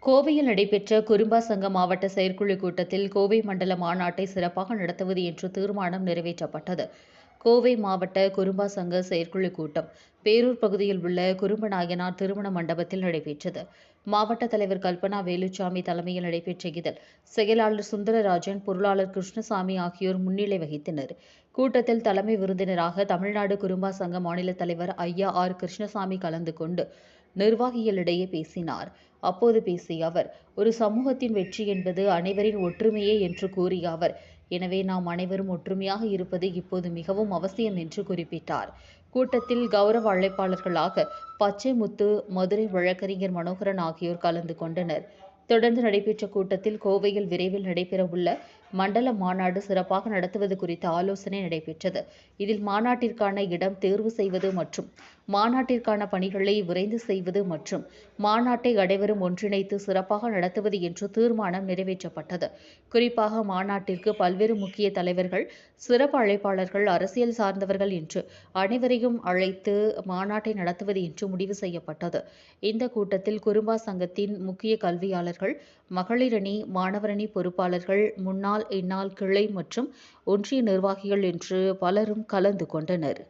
கோவையில் நடைபெற்ற குறும்பா சங்க மாவட்ட செயற்குழு கூட்டத்தில் கோவை மண்டல மாநாட்டை சிறப்பாக நடத்துவது என்று தீர்மானம் நிறைவேற்றப்பட்டது. கோவை மாவட்ட குறும்பா சங்க செயற்குழு கூட்டம் பேரூர் பகுதியில் உள்ள குறும்பநாயனார் திருமண மண்டபத்தில் நடைபெற்றது. மாவட்ட தலைவர் கல்பனா வேலுச்சாமி தலைமையில் நடைபெற்ற இதில் செயலாளர் சுந்தரராஜன், பொருளாளர் கிருஷ்ணசாமி ஆகியோர் முன்னிலை வகித்தனர். கூட்டத்தில் தலைமை விருந்தினராக தமிழ்நாடு குறும்பா சங்க மாநில தலைவர் ஐயா ஆர். கிருஷ்ணசாமி கலந்து கொண்டு நிர்வாகிகளிடையே பேசினார். அப்போது பேசிய அவர், ஒரு சமூகத்தின் வெற்றி என்பது அனைவரின் ஒற்றுமையே என்று கூறிய அவர், எனவே நாம் அனைவரும் ஒற்றுமையாக இருப்பது இப்போது மிகவும் அவசியம் என்று குறிப்பிட்டார். கூட்டத்தில் கௌரவ அழைப்பாளர்களாக பச்சைமுத்து, மதுரை வழக்கறிஞர் மனோகரன் ஆகியோர் கலந்து கொண்டனர். தொடர்ந்து நடைபெற்ற கூட்டத்தில் கோவையில் விரைவில் நடைபெறவுள்ள மண்டல மாநாடு சிறப்பாக நடத்துவது குறித்த ஆலோசனை நடைபெற்றது. இதில் மாநாட்டிற்கான இடம் தேர்வு செய்வது மற்றும் மாநாட்டிற்கான பணிகளை விரைந்து செய்வது மற்றும் மாநாட்டை அனைவரும் ஒன்றிணைத்து சிறப்பாக நடத்துவது என்று தீர்மானம் நிறைவேற்றப்பட்டது. குறிப்பாக மாநாட்டிற்கு பல்வேறு முக்கிய தலைவர்கள், சிறப்பு அழைப்பாளர்கள், அரசியல் சார்ந்தவர்கள் என்று அனைவரையும் அழைத்து மாநாட்டை நடத்துவது என்று முடிவு செய்யப்பட்டது. இந்த கூட்டத்தில் குறும்பா சங்கத்தின் முக்கிய கல்வியாளர்கள், மகளிரணி, மாணவரணி பொறுப்பாளர்கள், முன்னாள், இந்நாள் கிளை மற்றும் ஒன்றிய நிர்வாகிகள் என்று பலரும் கலந்து கொண்டனர்.